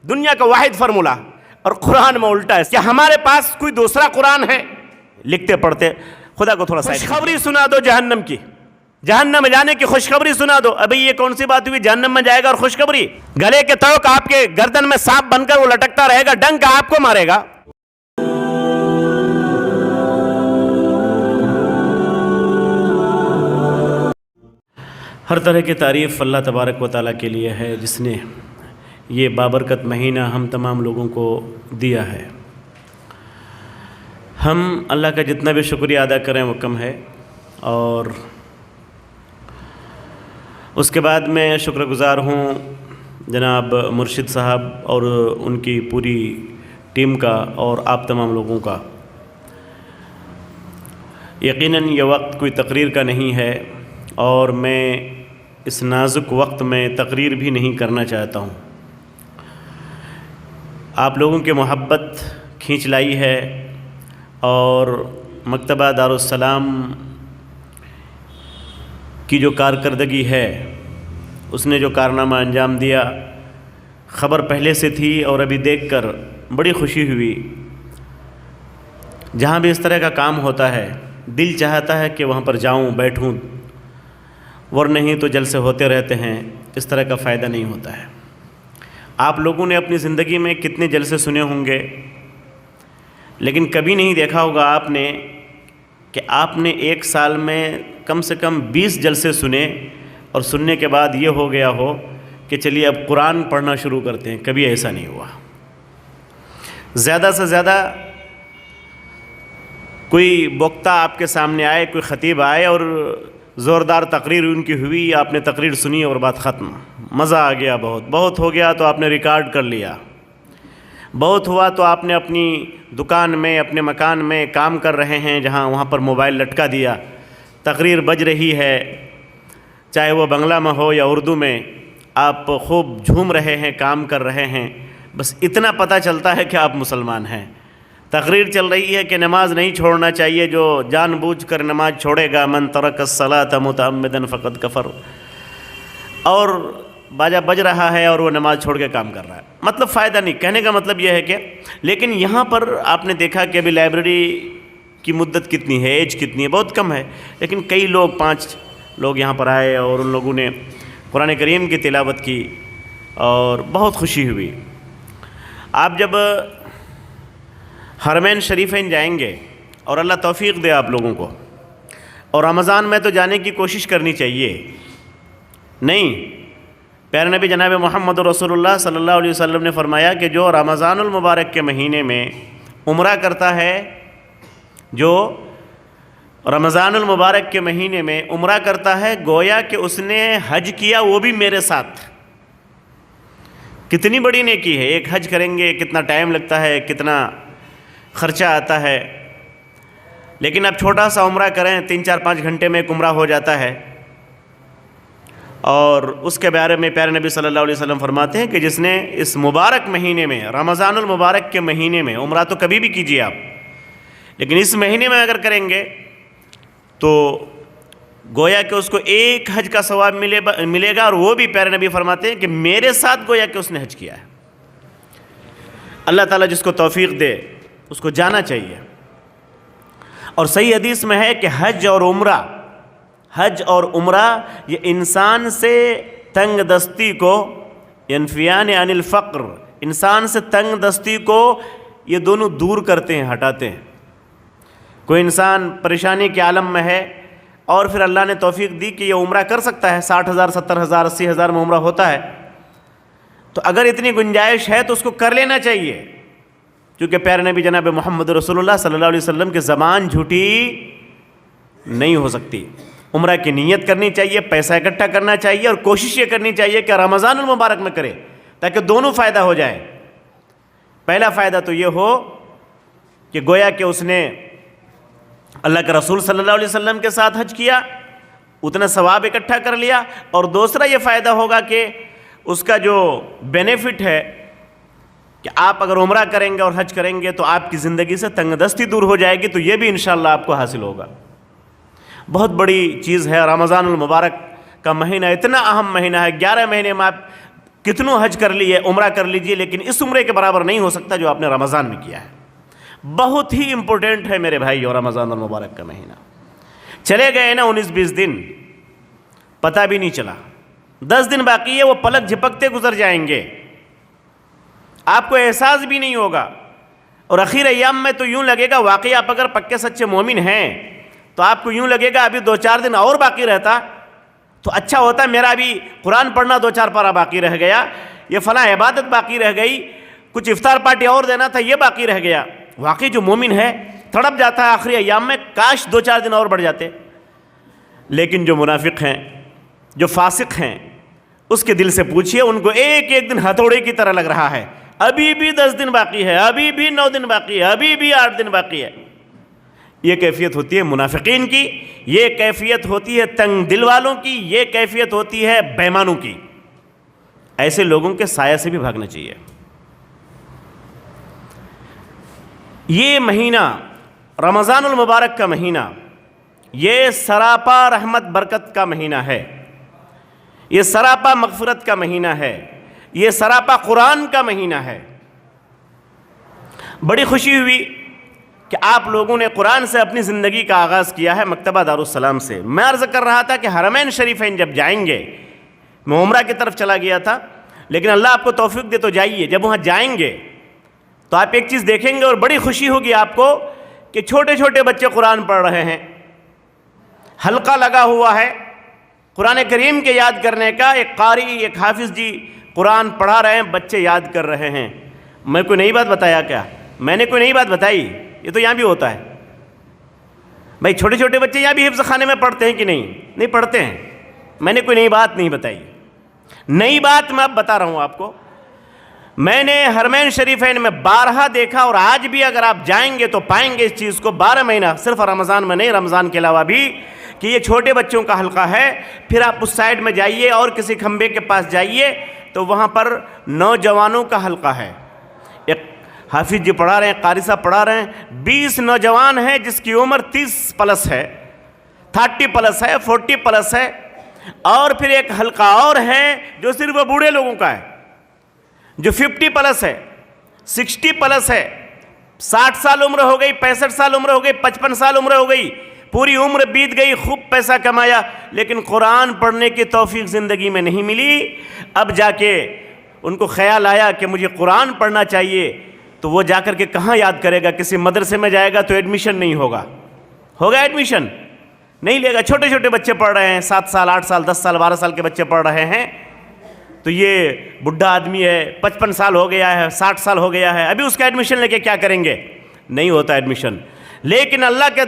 دنیا کا واحد فارمولہ، اور قرآن میں الٹا ہے. کیا ہمارے پاس کوئی دوسرا قرآن ہے؟ لکھتے پڑھتے خدا کو تھوڑا سا خوشخبری سنا دو جہنم کی، جہنم میں جانے کی خوشخبری سنا دو. ابھی یہ کون سی بات ہوئی جہنم میں جائے گا اور خوشخبری؟ گلے کے توق آپ کے گردن میں سانپ بن کر وہ لٹکتا رہے گا، ڈنک آپ کو مارے گا. ہر طرح کی تعریف اللہ تبارک و تعالیٰ کے لیے ہے جس نے یہ بابرکت مہینہ ہم تمام لوگوں کو دیا ہے. ہم اللہ کا جتنا بھی شکریہ ادا کریں وہ کم ہے. اور اس کے بعد میں شکر گزار ہوں جناب مرشد صاحب اور ان کی پوری ٹیم کا اور آپ تمام لوگوں کا. یقیناً یہ وقت کوئی تقریر کا نہیں ہے اور میں اس نازک وقت میں تقریر بھی نہیں کرنا چاہتا ہوں. آپ لوگوں کی محبت کھینچ لائی ہے اور مکتبہ دارالسلام کی جو کارکردگی ہے، اس نے جو کارنامہ انجام دیا، خبر پہلے سے تھی اور ابھی دیکھ کر بڑی خوشی ہوئی. جہاں بھی اس طرح کا کام ہوتا ہے دل چاہتا ہے کہ وہاں پر جاؤں بیٹھوں، ورنہ نہیں تو جلسے ہوتے رہتے ہیں، اس طرح کا فائدہ نہیں ہوتا ہے. آپ لوگوں نے اپنی زندگی میں کتنے جلسے سنے ہوں گے، لیکن کبھی نہیں دیکھا ہوگا آپ نے کہ آپ نے ایک سال میں کم سے کم 20 جلسے سنے اور سننے کے بعد یہ ہو گیا ہو کہ چلیے اب قرآن پڑھنا شروع کرتے ہیں. کبھی ایسا نہیں ہوا. زیادہ سے زیادہ کوئی وکتا آپ کے سامنے آئے، کوئی خطیب آئے اور زوردار تقریر ان کی ہوئی، آپ نے تقریر سنی اور بات ختم. مزہ آ گیا، بہت ہو گیا تو آپ نے ریکارڈ کر لیا، بہت ہوا تو آپ نے اپنی دکان میں اپنے مکان میں کام کر رہے ہیں جہاں وہاں پر موبائل لٹکا دیا، تقریر بج رہی ہے، چاہے وہ بنگلہ میں ہو یا اردو میں، آپ خوب جھوم رہے ہیں، کام کر رہے ہیں. بس اتنا پتہ چلتا ہے کہ آپ مسلمان ہیں. تقریر چل رہی ہے کہ نماز نہیں چھوڑنا چاہیے، جو جان بوجھ کر نماز چھوڑے گا من ترک الصلاۃ متعمدا فقد کفر، اور باجا بج رہا ہے اور وہ نماز چھوڑ کے کام کر رہا ہے. مطلب فائدہ نہیں. کہنے کا مطلب یہ ہے کہ لیکن یہاں پر آپ نے دیکھا کہ ابھی لائبریری کی مدت کتنی ہے، ایج کتنی ہے، بہت کم ہے، لیکن کئی لوگ 5 لوگ یہاں پر آئے اور ان لوگوں نے قرآن کریم کی تلاوت کی اور بہت خوشی ہوئی. آپ جب حرمین شریفین جائیں گے اور اللہ توفیق دے آپ لوگوں کو، اور رمضان میں تو جانے کی کوشش کرنی چاہیے. نہیں، پیارے نبی جناب محمد رسول اللہ صلی اللہ علیہ وسلم نے فرمایا کہ جو رمضان المبارک کے مہینے میں عمرہ کرتا ہے، جو رمضان المبارک کے مہینے میں عمرہ کرتا ہے، گویا کہ اس نے حج کیا، وہ بھی میرے ساتھ. کتنی بڑی نیکی ہے. ایک حج کریں گے کتنا ٹائم لگتا ہے، کتنا خرچہ آتا ہے، لیکن اب چھوٹا سا عمرہ کریں 3-4-5 گھنٹے میں ایک عمرہ ہو جاتا ہے. اور اس کے بارے میں پیارے نبی صلی اللہ علیہ وسلم فرماتے ہیں کہ جس نے اس مبارک مہینے میں، رمضان المبارک کے مہینے میں، عمرہ تو کبھی بھی کیجیے آپ، لیکن اس مہینے میں اگر کریں گے تو گویا کہ اس کو ایک حج کا ثواب ملے گا، اور وہ بھی پیارے نبی فرماتے ہیں کہ میرے ساتھ گویا کہ اس نے حج کیا ہے. اللہ تعالیٰ جس کو توفیق دے اس کو جانا چاہیے. اور صحیح حدیث میں ہے کہ حج اور عمرہ یہ انسان سے تنگ دستی کو، ینفیان عن الفقر، انسان سے تنگ دستی کو یہ دونوں دور کرتے ہیں، ہٹاتے ہیں. کوئی انسان پریشانی کے عالم میں ہے اور پھر اللہ نے توفیق دی کہ یہ عمرہ کر سکتا ہے، 60,000 70,000 80,000 میں عمرہ ہوتا ہے، تو اگر اتنی گنجائش ہے تو اس کو کر لینا چاہیے. کیونکہ پیارے نبی جناب محمد رسول اللہ صلی اللہ علیہ وسلم کی زبان جھوٹی نہیں ہو سکتی. عمرہ کی نیت کرنی چاہیے، پیسہ اکٹھا کرنا چاہیے، اور کوشش یہ کرنی چاہیے کہ رمضان المبارک میں کرے تاکہ دونوں فائدہ ہو جائے. پہلا فائدہ تو یہ ہو کہ گویا کہ اس نے اللہ کے رسول صلی اللہ علیہ وسلم کے ساتھ حج کیا، اتنا ثواب اکٹھا کر لیا. اور دوسرا یہ فائدہ ہوگا کہ اس کا جو بینیفٹ ہے کہ آپ اگر عمرہ کریں گے اور حج کریں گے تو آپ کی زندگی سے تنگ دستی دور ہو جائے گی، تو یہ بھی انشاءاللہ آپ کو حاصل ہوگا. بہت بڑی چیز ہے. رمضان المبارک کا مہینہ اتنا اہم مہینہ ہے. 11 مہینے میں آپ کتنوں حج کر لیے، عمرہ کر لیجئے، لیکن اس عمرے کے برابر نہیں ہو سکتا جو آپ نے رمضان میں کیا ہے۔ بہت ہی امپورٹنٹ ہے میرے بھائی اور رمضان المبارک کا مہینہ۔ چلے گئے نا 19-20 دن، پتہ بھی نہیں چلا، 10 دن باقی ہے، وہ پلک جھپکتے گزر جائیں گے، آپ کو احساس بھی نہیں ہوگا، اور اخیر ایام میں تو یوں لگے گا، واقعی آپ اگر پکے سچے مومن ہیں تو آپ کو یوں لگے گا ابھی 2-4 دن اور باقی رہتا تو اچھا ہوتا، میرا ابھی قرآن پڑھنا 2-4 پارہ باقی رہ گیا، یہ فلاں عبادت باقی رہ گئی، کچھ افطار پارٹی اور دینا تھا، یہ باقی رہ گیا۔ واقعی جو مومن ہے تڑپ جاتا ہے آخری ایام میں، کاش 2-4 دن اور بڑھ جاتے۔ لیکن جو منافق ہیں، جو فاسق ہیں، اس کے دل سے پوچھئے، ان کو ایک ایک دن ہتھوڑے کی طرح لگ رہا ہے، ابھی بھی 10 دن باقی ہے، ابھی بھی 9 دن باقی ہے، ابھی بھی 8 دن باقی ہے۔ یہ کیفیت ہوتی ہے منافقین کی، یہ کیفیت ہوتی ہے تنگ دل والوں کی، یہ کیفیت ہوتی ہے بے ایمانوں کی۔ ایسے لوگوں کے سایہ سے بھی بھاگنا چاہیے۔ یہ مہینہ رمضان المبارک کا مہینہ، یہ سراپا رحمت برکت کا مہینہ ہے، یہ سراپا مغفرت کا مہینہ ہے، یہ سراپا قرآن کا مہینہ ہے۔ بڑی خوشی ہوئی کہ آپ لوگوں نے قرآن سے اپنی زندگی کا آغاز کیا ہے، مکتبہ دارالسلام سے۔ میں عرض کر رہا تھا کہ حرمین شریفین جب جائیں گے، میں عمرہ کی طرف چلا گیا تھا، لیکن اللہ آپ کو توفیق دے تو جائیے، جب وہاں جائیں گے تو آپ ایک چیز دیکھیں گے اور بڑی خوشی ہوگی آپ کو کہ چھوٹے چھوٹے بچے قرآن پڑھ رہے ہیں، حلقہ لگا ہوا ہے قرآن کریم کے یاد کرنے کا، ایک قاری، ایک حافظ جی قرآن پڑھا رہے ہیں، بچے یاد کر رہے ہیں۔ میں کوئی نئی بات بتایا کیا؟ میں نے کوئی نئی بات بتائی؟ یہ تو یہاں بھی ہوتا ہے بھائی، چھوٹے چھوٹے بچے یہاں بھی حفظ خانے میں پڑھتے ہیں کہ نہیں پڑھتے ہیں۔ میں نے کوئی نئی بات نہیں بتائی، نئی بات میں اب بتا رہا ہوں آپ کو۔ میں نے حرمین شریفین میں بارہا دیکھا، اور آج بھی اگر آپ جائیں گے تو پائیں گے اس چیز کو، 12 مہینہ، صرف رمضان میں نہیں، رمضان کے علاوہ بھی، کہ یہ چھوٹے بچوں کا حلقہ ہے۔ پھر آپ اس سائڈ میں جائیے اور کسی کھمبے کے پاس جائیے تو وہاں پر نوجوانوں کا حلقہ ہے، ایک حافظ جی پڑھا رہے ہیں، قاری صاحب پڑھا رہے ہیں، 20 نوجوان ہیں جس کی عمر 30 پلس ہے، 30 پلس ہے، 40 پلس ہے، اور پھر ایک حلقہ اور ہے جو صرف بوڑھے لوگوں کا ہے، جو 50 پلس ہے، 60 پلس ہے، 60 سال عمر ہو گئی، 65 سال عمر ہو گئی، 55 سال عمر ہو گئی، پوری عمر بیت گئی، خوب پیسہ کمایا، لیکن قرآن پڑھنے کی توفیق زندگی میں نہیں ملی۔ اب جا کے ان کو خیال آیا کہ مجھے قرآن پڑھنا چاہیے، تو وہ جا کر کے کہاں یاد کرے گا؟ کسی مدرسے میں جائے گا تو ایڈمیشن نہیں ہوگا ایڈمیشن نہیں لے گا۔ چھوٹے چھوٹے بچے پڑھ رہے ہیں، 7 سال، 8 سال، 10 سال، 12 سال کے بچے پڑھ رہے ہیں، تو یہ بڈھا آدمی ہے، 55 سال ہو گیا ہے، 60 سال ہو گیا ہے، ابھی اس کا ایڈمیشن لے کے کیا کریں گے؟ نہیں ہوتا ایڈمیشن۔ لیکن اللہ کے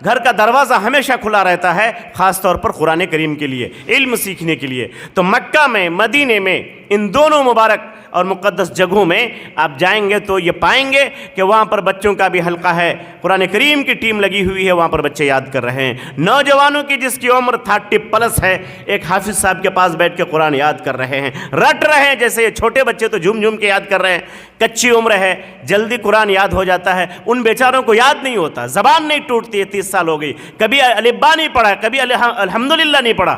گھر کا دروازہ ہمیشہ کھلا رہتا ہے، خاص طور پر قرآن کریم کے لیے، علم سیکھنے کے لیے۔ تو مکہ میں، مدینے میں، ان دونوں مبارک اور مقدس جگہوں میں آپ جائیں گے تو یہ پائیں گے کہ وہاں پر بچوں کا بھی حلقہ ہے، قرآن کریم کی ٹیم لگی ہوئی ہے، وہاں پر بچے یاد کر رہے ہیں۔ نوجوانوں کی جس کی عمر 30 پلس ہے، ایک حافظ صاحب کے پاس بیٹھ کے قرآن یاد کر رہے ہیں، رٹ رہے ہیں، جیسے یہ چھوٹے بچے تو جھوم جھوم کے یاد کر رہے ہیں، کچی عمر ہے، جلدی قرآن یاد ہو جاتا ہے، ان بیچاروں کو یاد نہیں ہوتا، زبان نہیں ٹوٹتی ہے، 30 سال ہو گئی، کبھی الف با نہیں پڑھا، کبھی الحمدللہ نہیں پڑھا،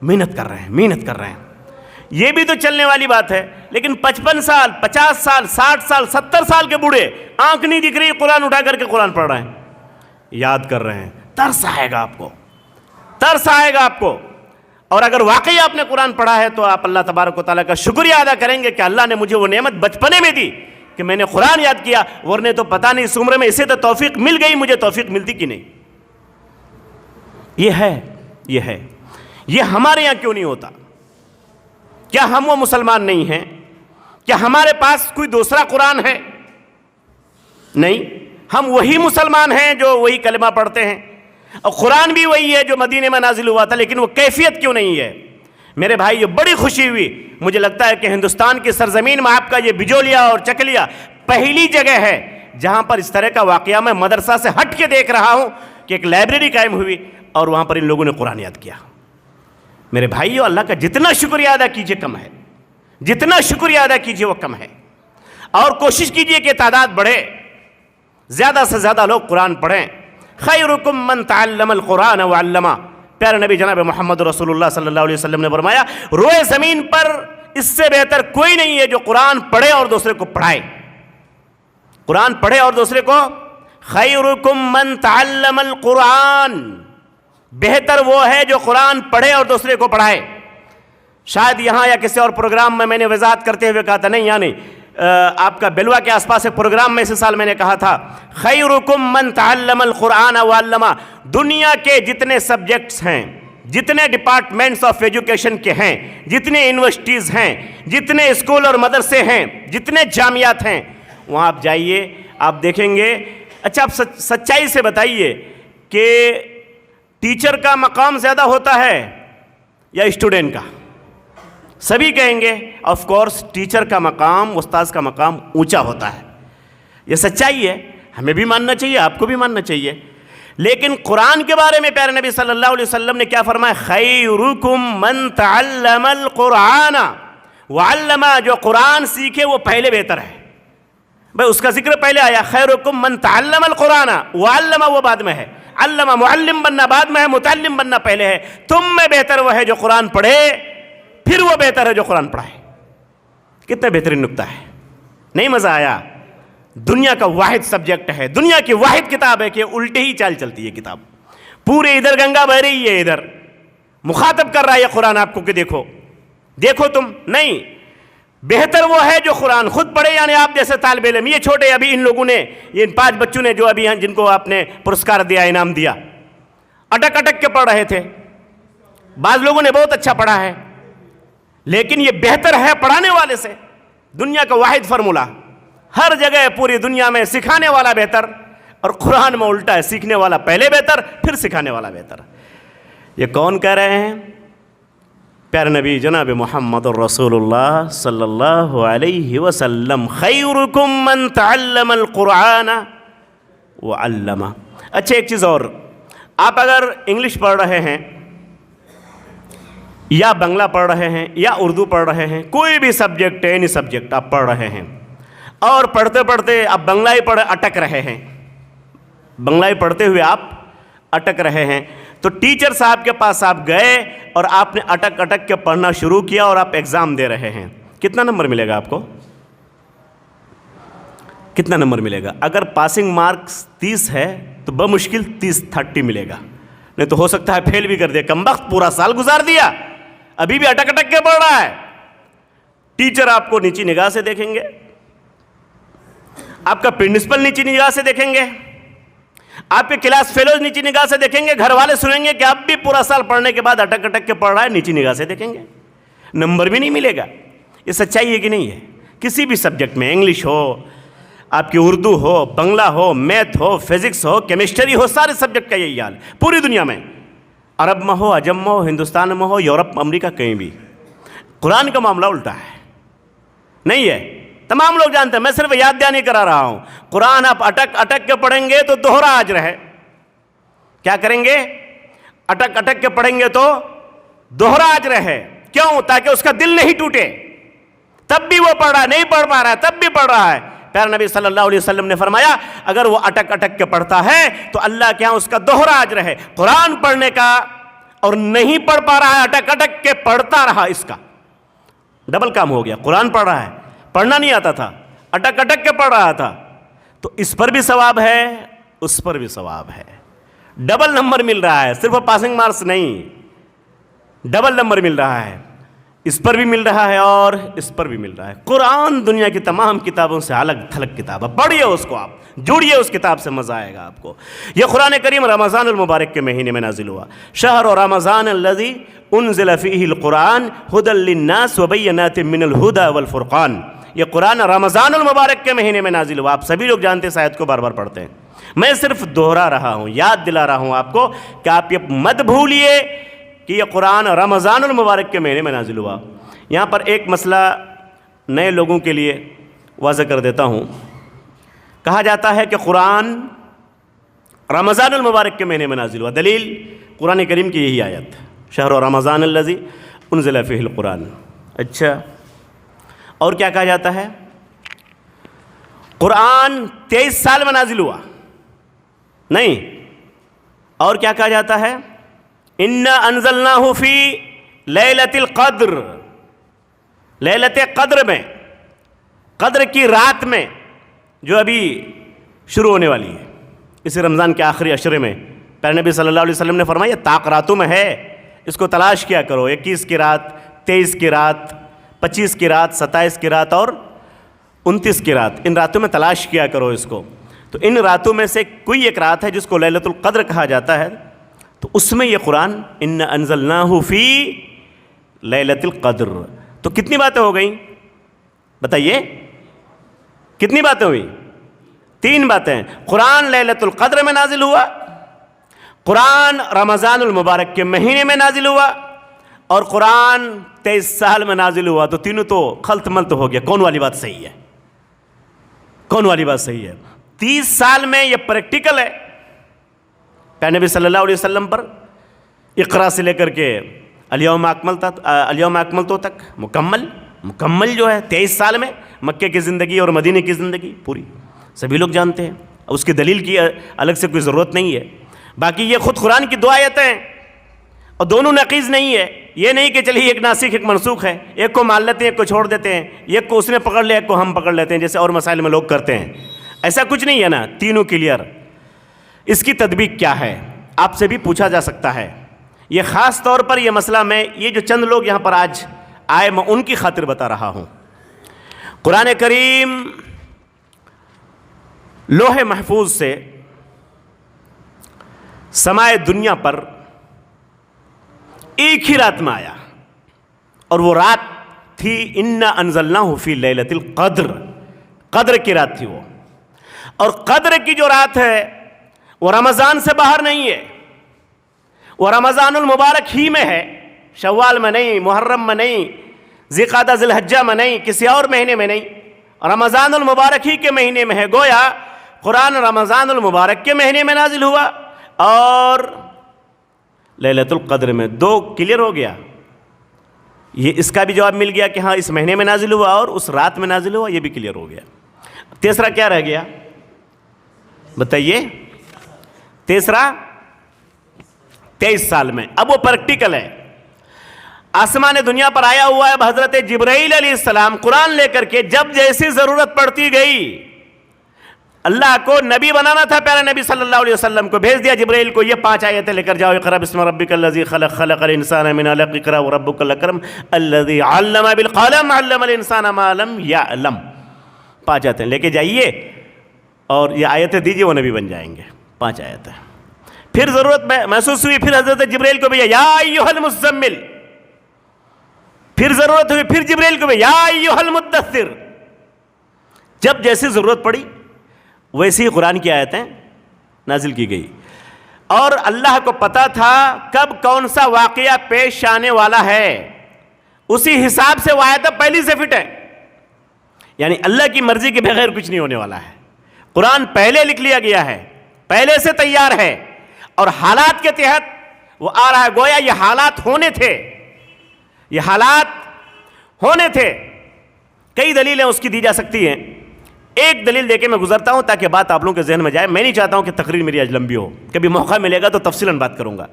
محنت کر رہے ہیں۔ یہ بھی تو چلنے والی بات ہے، لیکن 55 سال، 50 سال، 60 سال، 70 سال کے بوڑھے، آنکھ نہیں دکھ رہی، قرآن اٹھا کر کے قرآن پڑھ رہے ہیں، یاد کر رہے ہیں۔ ترس آئے گا آپ کو، اور اگر واقعی آپ نے قرآن پڑھا ہے تو آپ اللہ تبارک و تعالیٰ کا شکریہ ادا کریں گے کہ اللہ نے مجھے وہ نعمت بچپنے میں دی کہ میں نے قرآن یاد کیا، ورنہ تو پتہ نہیں اس عمر میں اسے تو توفیق مل گئی، مجھے توفیق ملتی کہ نہیں۔ یہ ہے یہ ہمارے یہاں کیوں نہیں ہوتا؟ کیا ہم وہ مسلمان نہیں ہیں؟ کیا ہمارے پاس کوئی دوسرا قرآن ہے؟ نہیں، ہم وہی مسلمان ہیں جو وہی کلمہ پڑھتے ہیں، اور قرآن بھی وہی ہے جو مدینے میں نازل ہوا تھا، لیکن وہ کیفیت کیوں نہیں ہے؟ میرے بھائی، یہ بڑی خوشی ہوئی، مجھے لگتا ہے کہ ہندوستان کی سرزمین میں آپ کا یہ بجولیا اور چکلیا پہلی جگہ ہے جہاں پر اس طرح کا واقعہ میں مدرسہ سے ہٹ کے دیکھ رہا ہوں کہ ایک لائبریری قائم ہوئی اور وہاں پر ان لوگوں نے قرآن یاد کیا۔ میرے بھائیو، اللہ کا جتنا شکریہ ادا کیجئے کم ہے، جتنا شکریہ ادا کیجئے وہ کم ہے، اور کوشش کیجئے کہ تعداد بڑھے، زیادہ سے زیادہ لوگ قرآن پڑھیں۔ خیرکم من تعلم القرآن وعلمہ، پیارے نبی جناب محمد رسول اللہ صلی اللہ علیہ وسلم نے فرمایا، روئے زمین پر اس سے بہتر کوئی نہیں ہے جو قرآن پڑھے اور دوسرے کو پڑھائے. قرآن پڑھے اور دوسرے کو. خیرکم من تعلم القرآن، بہتر وہ ہے جو قرآن پڑھے اور دوسرے کو پڑھائے. شاید یہاں یا کسی اور پروگرام میں نے وضاحت کرتے ہوئے کہا تھا، نہیں یہاں نہیں، آپ کا بلوا کے آس پاس ایک پروگرام میں اس سال میں نے کہا تھا خیرکم من تعلم القرآن وعلمہ. دنیا کے جتنے سبجیکٹس ہیں، جتنے ڈپارٹمنٹس آف ایجوکیشن کے ہیں، جتنے یونیورسٹیز ہیں، جتنے اسکول اور مدرسے ہیں، جتنے جامعات ہیں، وہاں آپ جائیے، آپ دیکھیں گے. اچھا آپ سچائی سے بتائیے کہ ٹیچر کا مقام زیادہ ہوتا ہے یا اسٹوڈنٹ کا؟ سبھی کہیں گے آف کورس ٹیچر کا مقام، استاذ کا مقام اونچا ہوتا ہے. یہ سچائی ہے، ہمیں بھی ماننا چاہیے، آپ کو بھی ماننا چاہیے. لیکن قرآن کے بارے میں پیارے نبی صلی اللہ علیہ وسلم نے کیا فرمایا؟ خیرکم من تعلم القرآن وعلمہ. جو قرآن سیکھے وہ پہلے بہتر ہے. بھئی اس کا ذکر پہلے آیا، خیرکم من تعلم القرآن وعلمہ وہ بعد میں ہے. علمہ معلم بننا بعد میں ہے، متعلم بننا پہلے ہے. تم میں بہتر وہ ہے جو قرآن پڑھے، پھر وہ بہتر ہے جو قرآن پڑھائے. کتنا بہترین نکتہ ہے، نہیں مزہ آیا؟ دنیا کا واحد سبجیکٹ ہے، دنیا کی واحد کتاب ہے کہ الٹے ہی چال چلتی ہے کتاب. پورے ادھر گنگا بہ رہی ہے، ادھر مخاطب کر رہا ہے یہ قرآن آپ کو کہ دیکھو دیکھو تم. نہیں، بہتر وہ ہے جو قرآن خود پڑھے. یعنی آپ جیسے طالب علم، یہ چھوٹے ابھی ان لوگوں نے، یہ 5 بچوں نے جو ابھی ہیں جن کو آپ نے پرسکار دیا، انعام دیا، اٹک اٹک کے پڑھ رہے تھے. بعض لوگوں نے بہت اچھا پڑھا ہے، لیکن یہ بہتر ہے پڑھانے والے سے. دنیا کا واحد فرمولا ہر جگہ پوری دنیا میں، سکھانے والا بہتر، اور قرآن میں الٹا ہے، سیکھنے والا پہلے بہتر پھر سکھانے والا بہتر. یہ کون کہہ رہے ہیں؟ پیارے نبی جناب محمد الرسول اللہ صلی اللہ علیہ وسلم. خیرکم من تعلم القرآن وعلمہ. اچھا ایک چیز اور، آپ اگر انگلش پڑھ رہے ہیں یا بنگلہ پڑھ رہے ہیں یا اردو پڑھ رہے ہیں، کوئی بھی سبجیکٹ، اینی سبجیکٹ آپ پڑھ رہے ہیں، اور پڑھتے پڑھتے آپ بنگلہ ہی اٹک رہے ہیں، بنگلہ ہی پڑھتے ہوئے آپ اٹک رہے ہیں، تو ٹیچر صاحب کے پاس آپ گئے اور آپ نے اٹک اٹک کے پڑھنا شروع کیا اور آپ ایگزام دے رہے ہیں، کتنا نمبر ملے گا آپ کو؟ کتنا نمبر ملے گا؟ اگر پاسنگ مارکس 30 ہے تو بمشکل 30 ملے گا، نہیں تو ہو سکتا ہے فیل بھی کر دے. کمبخت پورا سال گزار دیا، ابھی بھی اٹک اٹک کے پڑھ رہا ہے. ٹیچر آپ کو نیچی نگاہ سے دیکھیں گے، آپ کا پرنسپل نیچی نگاہ سے دیکھیں گے، آپ کے کلاس فیلوز نیچی نگاہ سے دیکھیں گے، گھر والے سنیں گے کہ آپ بھی پورا سال پڑھنے کے بعد اٹک اٹک کے پڑھ رہا ہے، نیچی نگاہ سے دیکھیں گے، نمبر بھی نہیں ملے گا. یہ سچائی ہے کہ نہیں ہے؟ کسی بھی سبجیکٹ میں، انگلش ہو، آپ کی اردو ہو، بنگلہ ہو، میتھ ہو، فزکس ہو، کیمسٹری ہو، سارے سبجیکٹ کا یہی حال ہے پوری دنیا میں. عرب میں ہو، عجم میں ہو، ہندوستان میں ہو، یورپ، امریکہ، کہیں بھی قرآن کا معاملہ الٹا ہے. نہیں ہے، تمام لوگ جانتے ہیں، میں صرف یاد دہانی کرا رہا ہوں. قرآن آپ اٹک اٹک کے پڑھیں گے تو دوہرا اجر ہے. کیا کریں گے؟ اٹک اٹک کے پڑھیں گے تو دوہرا اجر ہے. کیوں؟ تاکہ اس کا دل نہیں ٹوٹے. تب بھی وہ پڑھ رہا ہے، نہیں پڑھ پا رہا ہے تب بھی پڑھ رہا ہے. پیارے نبی صلی اللہ علیہ وسلم نے فرمایا اگر وہ اٹک اٹک کے پڑھتا ہے تو اللہ کے ہاں اس کا دوہرا اجر ہے. قرآن پڑھنے کا اور نہیں پڑھ پا رہا ہے، اٹک اٹک کے پڑھتا رہا، اس کا ڈبل کام ہو گیا. قرآن پڑھ رہا ہے، پڑھنا نہیں آتا تھا، اٹک اٹک کے پڑھ رہا تھا، تو اس پر بھی ثواب ہے، اس پر بھی ثواب ہے. ڈبل نمبر مل رہا ہے، صرف پاسنگ مارکس نہیں، ڈبل نمبر مل رہا ہے. اس پر بھی مل رہا ہے اور اس پر بھی مل رہا ہے. قرآن دنیا کی تمام کتابوں سے الگ تھلگ کتاب ہے. پڑھیے اس کو، آپ جڑیے اس کتاب سے، مزہ آئے گا آپ کو. یہ قرآن کریم رمضان المبارک کے مہینے میں نازل ہوا. شہر رمضان الذی انزل فیہ القرآن ھدی للناس وبینات من الھدی والفرقان. یہ قرآن رمضان المبارک کے مہینے میں نازل ہوا. آپ سبھی لوگ جانتے ہیں، شاید کو بار بار پڑھتے ہیں. میں صرف دوہرا رہا ہوں، یاد دلا رہا ہوں آپ کو کہ آپ یہ مت بھولیے کہ یہ قرآن رمضان المبارک کے مہینے میں نازل ہوا. یہاں پر ایک مسئلہ نئے لوگوں کے لیے واضح کر دیتا ہوں. کہا جاتا ہے کہ قرآن رمضان المبارک کے مہینے میں نازل ہوا. دلیل قرآن کریم کی یہی آیت، شہر رمضان الذی انزل فیہ القرآن. اچھا، اور کیا کہا جاتا ہے؟ قرآن 23 سال میں نازل ہوا. نہیں، اور کیا کہا جاتا ہے؟ اِنَّا أَنزَلْنَاهُ فِي لَيْلَةِ الْقَدْرِ. لیلت قدر میں، قدر کی رات میں جو ابھی شروع ہونے والی ہے، اسی رمضان کے آخری عشرے میں پیارے نبی صلی اللہ علیہ وسلم نے فرمایا طاق راتوں میں ہے، اس کو تلاش کیا کرو۔ 21 کی رات، 23 کی رات، 25 کی رات، 27 کی رات اور 29 کی رات، ان راتوں میں تلاش کیا کرو اس کو۔ تو ان راتوں میں سے کوئی ایک رات ہے جس کو لیلۃ القدر کہا جاتا ہے، تو اس میں یہ قرآن انا انزلناہ فی لیلۃ القدر۔ تو کتنی باتیں ہو گئیں بتائیے، کتنی باتیں ہوئی؟ 3 باتیں۔ قرآن لیلۃ القدر میں نازل ہوا، قرآن رمضان المبارک کے مہینے میں نازل ہوا، اور قرآن 23 سال میں نازل ہوا۔ تو تینوں تو خلط ملط ہو گیا، کون والی بات صحیح ہے؟ کون والی بات صحیح ہے؟ 30 سال میں یہ پریکٹیکل ہے، پیارے نبی صلی اللہ علیہ وسلم پر اقرا سے لے کر کے الیوم اکملت تک مکمل جو ہے 23 سال میں مکے کی زندگی اور مدینے کی زندگی پوری سبھی لوگ جانتے ہیں، اس کی دلیل کی الگ سے کوئی ضرورت نہیں ہے۔ باقی یہ خود قرآن کی 2 آیتیں ہیں اور دونوں نقیض نہیں ہے، یہ نہیں کہ چلیے ایک ناسخ ایک منسوخ ہے، ایک کو مان لیتے ہیں ایک کو چھوڑ دیتے ہیں، ایک کو اس نے پکڑ لیا ایک کو ہم پکڑ لیتے ہیں جیسے اور مسائل میں لوگ کرتے ہیں، ایسا کچھ نہیں ہے نا، تینوں کلیئر۔ اس کی تطبیق کیا ہے آپ سے بھی پوچھا جا سکتا ہے۔ یہ خاص طور پر یہ مسئلہ میں یہ جو چند لوگ یہاں پر آج آئے میں ان کی خاطر بتا رہا ہوں۔ قرآن کریم لوح محفوظ سے سمائے دنیا پر ایک ہی رات میں آیا، اور وہ رات تھی انا انزلناہ فی لیلۃ القدر، قدر کی رات تھی وہ۔ اور قدر کی جو رات ہے وہ رمضان سے باہر نہیں ہے، وہ رمضان المبارک ہی میں ہے، شوال میں نہیں، محرم میں نہیں، ذی القعدہ ذی الحجہ میں نہیں، کسی اور مہینے میں نہیں، رمضان المبارک ہی کے مہینے میں ہے۔ گویا قرآن رمضان المبارک کے مہینے میں نازل ہوا اور لیلۃ القدر میں، 2 کلیئر ہو گیا۔ یہ اس کا بھی جواب مل گیا کہ ہاں اس مہینے میں نازل ہوا اور اس رات میں نازل ہوا، یہ بھی کلیئر ہو گیا۔ تیسرا کیا رہ گیا بتائیے؟ تیسرا 23 سال میں، اب وہ پریکٹیکل ہے، آسمان دنیا پر آیا ہوا ہے حضرت جبرائیل علیہ السلام قرآن لے کر کے، جب جیسی ضرورت پڑتی گئی، اللہ کو نبی بنانا تھا، پیارے نبی صلی اللہ علیہ وسلم کو بھیج دیا جبرائیل کو، یہ 5 آیتیں لے کر جاؤ، اقرأ بسم ربک الذی خلق، خلق الانسان من علق، اقرأ وربک الاکرم الذی علم بالقلم، علم الانسان ما لم یعلم، 5 آیتیں لے کے جائیے اور یہ آیتیں دیجیے، وہ نبی بن جائیں گے، 5 آیتیں۔ پھر ضرورت محسوس ہوئی، پھر حضرت جبرائیل کو بھیجا یا ایھا المزمل، پھر ضرورت ہوئی، پھر جبرائیل کو بھیجا یا ایھا المدثر، جب جیسی ضرورت پڑی ویسی ہی قرآن کی آیتیں نازل کی گئی۔ اور اللہ کو پتا تھا کب کون سا واقعہ پیش آنے والا ہے، اسی حساب سے وہ آیتیں پہلی سے فٹ ہے، یعنی اللہ کی مرضی کے بغیر کچھ نہیں ہونے والا ہے۔ قرآن پہلے لکھ لیا گیا ہے، پہلے سے تیار ہے، اور حالات کے تحت وہ آ رہا ہے۔ گویا یہ حالات ہونے تھے، یہ حالات ہونے تھے۔ کئی دلیلیں اس کی دی جا سکتی ہیں، ایک دلیل دے کے میں گزرتا ہوں تاکہ بات آپ لوگوں کے ذہن میں جائے۔ میں نہیں چاہتا ہوں کہ تقریر میری آج لمبی ہو، کبھی موقع ملے گا تو تفصیلاً بات کروں گا۔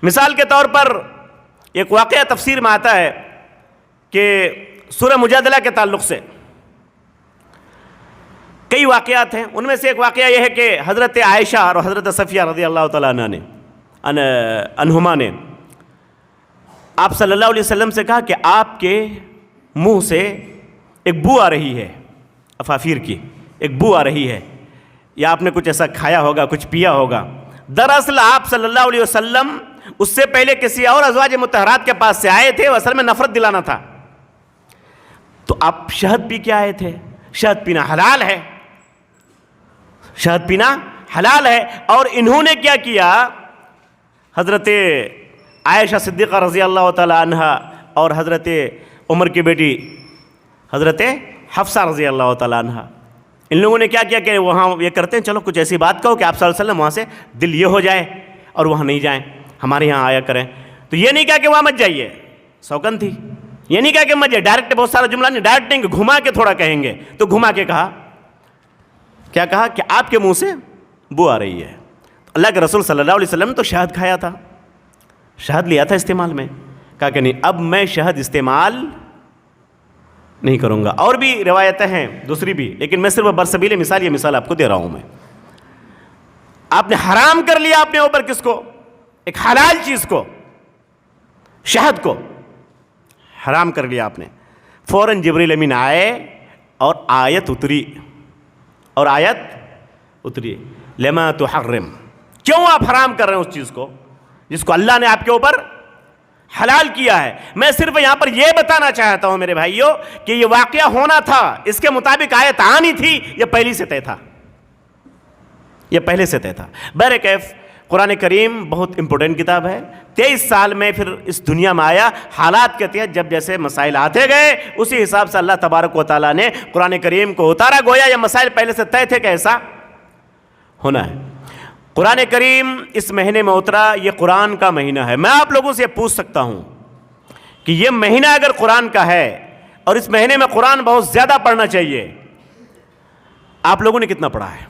مثال کے طور پر ایک واقعہ تفسیر میں آتا ہے کہ سورہ مجادلہ کے تعلق سے کئی واقعات ہیں، ان میں سے ایک واقعہ یہ ہے کہ حضرت عائشہ اور حضرت صفیہ رضی اللہ تعالیٰ عنہما نے آپ صلی اللہ علیہ وسلم سے کہا کہ آپ کے منہ سے ایک بو آ رہی ہے، افافیر کی ایک بو آ رہی ہے، یا آپ نے کچھ ایسا کھایا ہوگا، کچھ پیا ہوگا۔ دراصل آپ صلی اللہ علیہ وسلم اس سے پہلے کسی اور ازواج مطہرات کے پاس سے آئے تھے، وہ اصل میں نفرت دلانا تھا، تو آپ شہد پی کے آئے تھے۔ شہد پینا حلال ہے، شہد پینا حلال ہے، اور انہوں نے کیا کیا، حضرت عائشہ صدیقہ رضی اللہ تعالی عنہ اور حضرت عمر کی بیٹی حضرت حفصہ رضی اللہ تعالی عنہ، ان لوگوں نے کیا کیا کہ وہاں یہ کرتے ہیں، چلو کچھ ایسی بات کہو کہ آپ صلی اللہ علیہ وسلم وہاں سے دل یہ ہو جائے اور وہاں نہیں جائیں، ہمارے یہاں آیا کریں۔ تو یہ نہیں کہا کہ وہاں مت جائیے، سوگن تھی، یہ نہیں کہا کہ مت جائے، ڈائریکٹ بہت سارا جملہ نہیں، ڈائریکٹ نہیں، گھما کے تھوڑا کہیں گے، تو گھما کے کہا، کیا کہا کہ آپ کے منہ سے بو آ رہی ہے۔ اللہ کے رسول صلی اللہ علیہ وسلم نے تو شہد کھایا تھا، شہد لیا تھا استعمال میں، کہا کہ نہیں، اب میں شہد استعمال نہیں کروں گا. اور بھی روایتیں ہیں دوسری بھی, لیکن میں صرف برسبیل مثال یہ مثال آپ کو دے رہا ہوں. میں آپ نے حرام کر لیا اپنے اوپر کس کو؟ ایک حلال چیز کو, شہد کو حرام کر لیا آپ نے. فوراً جبریل امین آئے اور آیت اتری, لما تحرم, کیوں آپ حرام کر رہے ہیں اس چیز کو جس کو اللہ نے آپ کے اوپر حلال کیا ہے. میں صرف یہاں پر یہ بتانا چاہتا ہوں میرے بھائیوں کہ یہ واقعہ ہونا تھا, اس کے مطابق آیت آنی تھی, یہ پہلے سے طے تھا, یہ پہلے سے طے تھا. بہرکیف قرآن کریم بہت امپورٹنٹ کتاب ہے. 23 سال میں پھر اس دنیا میں آیا, حالات کے تحت جب جیسے مسائل آتے گئے اسی حساب سے اللہ تبارک و تعالیٰ نے قرآن کریم کو اتارا. گویا یہ مسائل پہلے سے طے تھے کہ ایسا ہونا ہے. قرآن کریم اس مہینے میں اترا, یہ قرآن کا مہینہ ہے. میں آپ لوگوں سے پوچھ سکتا ہوں کہ یہ مہینہ اگر قرآن کا ہے اور اس مہینے میں قرآن بہت زیادہ پڑھنا چاہیے, آپ لوگوں نے کتنا پڑھا ہے؟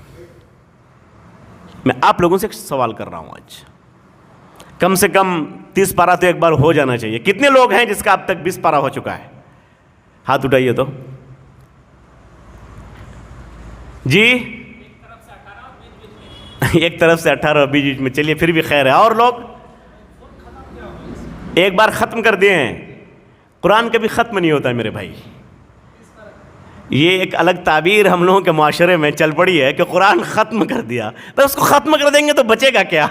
میں آپ لوگوں سے سوال کر رہا ہوں آج. کم سے کم 30 پارہ تو ایک بار ہو جانا چاہیے. کتنے لوگ ہیں جس کا اب تک 20 پارہ ہو چکا ہے؟ ہاتھ اٹھائیے تو. جی ایک طرف سے 18 اور 20 میں, چلیے پھر بھی خیر ہے. اور لوگ ایک بار ختم کر دیے ہیں. قرآن کبھی ختم نہیں ہوتا ہے میرے بھائی. یہ ایک الگ تعبیر ہم لوگوں کے معاشرے میں چل پڑی ہے کہ قرآن ختم کر دیا. تو اس کو ختم کر دیں گے تو بچے گا کیا؟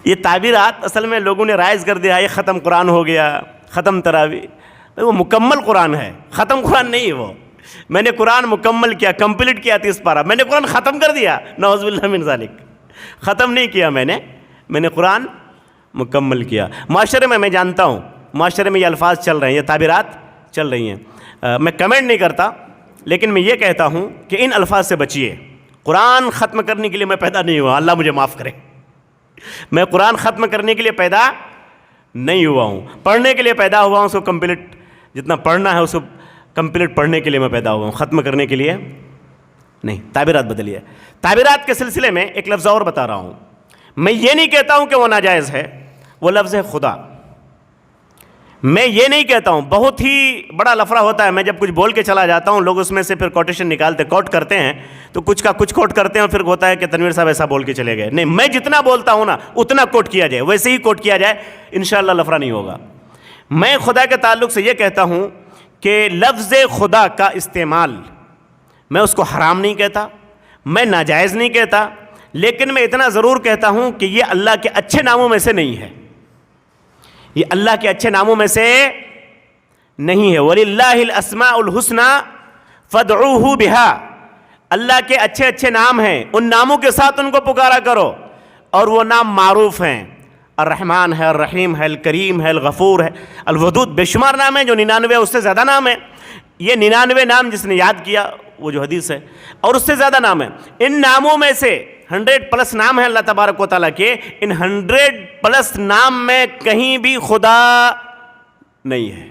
یہ تعبیرات اصل میں لوگوں نے رائج کر دیا. یہ ختم قرآن ہو گیا, ختم تراویح. وہ مکمل قرآن ہے, ختم قرآن نہیں ہے. وہ میں نے قرآن مکمل کیا, کمپلیٹ کیا 30 پارہ. میں نے قرآن ختم کر دیا؟ نعوذ باللہ من ذالک. ختم نہیں کیا میں نے قرآن مکمل کیا. معاشرے میں جانتا ہوں معاشرے میں یہ الفاظ چل رہے ہیں, یہ تعبیرات چل رہی ہیں. میں کمنٹ نہیں کرتا, لیکن میں یہ کہتا ہوں کہ ان الفاظ سے بچیے. قرآن ختم کرنے کے لیے میں پیدا نہیں ہوا, اللہ مجھے معاف کرے. میں قرآن ختم کرنے کے لیے پیدا نہیں ہوا ہوں, پڑھنے کے لیے پیدا ہوا ہوں. اس کو کمپلیٹ جتنا پڑھنا ہے اس کو کمپلیٹ پڑھنے کے لیے میں پیدا ہوا ہوں, ختم کرنے کے لیے نہیں. تعبیرات بدلیے. تعبیرات کے سلسلے میں ایک لفظ اور بتا رہا ہوں. میں یہ نہیں کہتا ہوں کہ وہ ناجائز ہے, وہ لفظ ہے خدا. میں یہ نہیں کہتا ہوں. بہت ہی بڑا لفڑا ہوتا ہے. میں جب کچھ بول کے چلا جاتا ہوں, لوگ اس میں سے پھر کوٹیشن نکالتے, کوٹ کرتے ہیں, تو کچھ کا کچھ کوٹ کرتے ہیں, اور پھر ہوتا ہے کہ تنویر صاحب ایسا بول کے چلے گئے. نہیں, میں جتنا بولتا ہوں نا اتنا کوٹ کیا جائے, ویسے ہی کوٹ کیا جائے, انشاءاللہ لفڑا نہیں ہوگا. میں خدا کے تعلق سے یہ کہتا ہوں کہ لفظ خدا کا استعمال, میں اس کو حرام نہیں کہتا, میں ناجائز نہیں کہتا, لیکن میں اتنا ضرور کہتا ہوں کہ یہ اللہ کے اچھے ناموں میں سے نہیں ہے. یہ اللہ کے اچھے ناموں میں سے نہیں ہے. وَلِلَّهِ الْأَسْمَاءُ الْحُسْنَى فَادْعُوهُ بِهَا. اللہ کے اچھے اچھے نام ہیں, ان ناموں کے ساتھ ان کو پکارا کرو, اور وہ نام معروف ہیں. الرحمن ہے, الرحیم ہے, الکریم ہے, الغفور ہے, الودود. بے شمار نام ہیں, جو 99 اس سے زیادہ نام ہیں. یہ 99 نام جس نے یاد کیا, وہ جو حدیث ہے, اور اس سے زیادہ نام ہے. ان ناموں میں سے 100+ نام ہیں اللہ تبارک و تعالیٰ کے. ان 100+ نام میں کہیں بھی خدا نہیں ہے.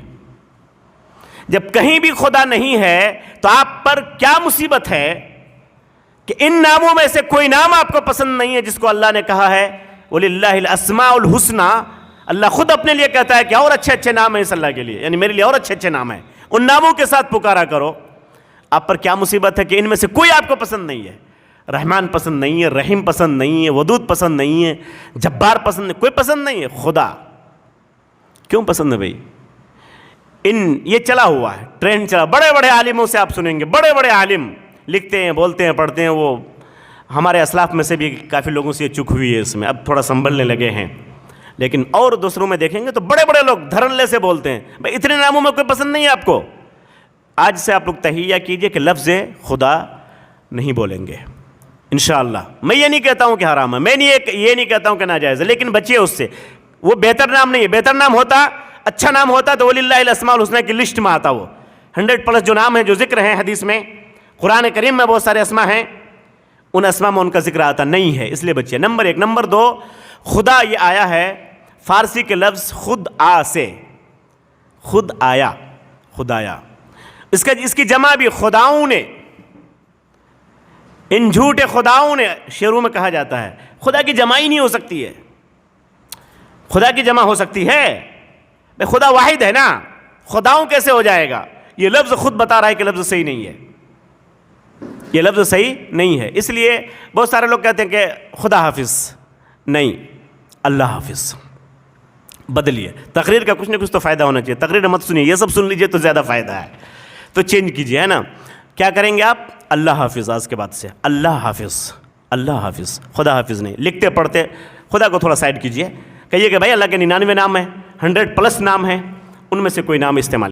جب کہیں بھی خدا نہیں ہے تو آپ پر کیا مصیبت ہے کہ ان ناموں میں سے کوئی نام آپ کو پسند نہیں ہے, جس کو اللہ نے کہا ہے وَلِلَّهِ الْأَسْمَاءُ الْحُسْنَى. اللہ خود اپنے لیے کہتا ہے کہ اور اچھے اچھے نام ہیں اس اللہ کے لیے, یعنی میرے لیے اور اچھے اچھے نام ہیں, ان ناموں کے ساتھ پکارا کرو. آپ پر کیا مصیبت ہے کہ ان میں سے کوئی آپ کو پسند نہیں ہے. رحمان پسند نہیں ہے, رحیم پسند نہیں ہے, ودود پسند نہیں ہے, جبار پسند نہیں, کوئی پسند نہیں ہے. خدا کیوں پسند ہے بھائی؟ یہ چلا ہوا ہے, ٹرینڈ چلا. بڑے بڑے عالموں سے آپ سنیں گے, بڑے بڑے عالم لکھتے ہیں, بولتے ہیں, پڑھتے ہیں. وہ ہمارے اسلاف میں سے بھی کافی لوگوں سے یہ چک ہوئی ہے, اس میں اب تھوڑا سنبھلنے لگے ہیں. لیکن اور دوسروں میں دیکھیں گے تو بڑے بڑے لوگ دھرنلے سے بولتے ہیں, بھائی اتنے ناموں میں کوئی پسند نہیں ہے آپ کو. آج سے آپ لوگ تہیہ کیجئے کہ لفظ خدا نہیں بولیں گے انشاءاللہ. میں یہ نہیں کہتا ہوں کہ حرام ہے, میں یہ نہیں کہتا ہوں کہ ناجائز ہے, لیکن بچیے اس سے. وہ بہتر نام نہیں ہے. بہتر نام ہوتا, اچھا نام ہوتا تو وَلِلَّهِ الْأَسْمَاءُ الْحُسْنَى کی لسٹ میں آتا. وہ 100+ جو نام ہیں, جو ذکر ہیں حدیث میں, قرآن کریم میں بہت سارے اسماء ہیں, ان اسماء میں ان کا ذکر آتا نہیں ہے. اس لیے بچیے. نمبر 1. نمبر 2, خدا یہ آیا ہے فارسی کے لفظ خود آ سے. خود آیا, خدایا. اس کی جمع بھی خداؤں نے, ان جھوٹے خداؤں نے شعروں میں کہا جاتا ہے. خدا کی جمع ہی نہیں ہو سکتی ہے. خدا کی جمع ہو سکتی ہے؟ خدا واحد ہے نا, خداؤں کیسے ہو جائے گا؟ یہ لفظ خود بتا رہا ہے کہ لفظ صحیح نہیں ہے، یہ لفظ صحیح نہیں ہے. اس لیے بہت سارے لوگ کہتے ہیں کہ خدا حافظ، نہیں، اللہ حافظ. بدلیے. تقریر کا کچھ نہ کچھ تو فائدہ ہونا چاہیے. تقریر مت سنیے، یہ سب سن لیجئے تو زیادہ فائدہ ہے، تو چینج کیجئے، ہے نا. کیا کریں گے آپ؟ اللہ حافظ. آج کے بعد سے اللہ حافظ، اللہ حافظ، خدا حافظ نہیں. لکھتے پڑھتے خدا کو تھوڑا سائڈ کیجئے. کہیے کہ بھائی اللہ کے 99 نام ہیں، 100+ نام ہیں، ان میں سے کوئی نام استعمال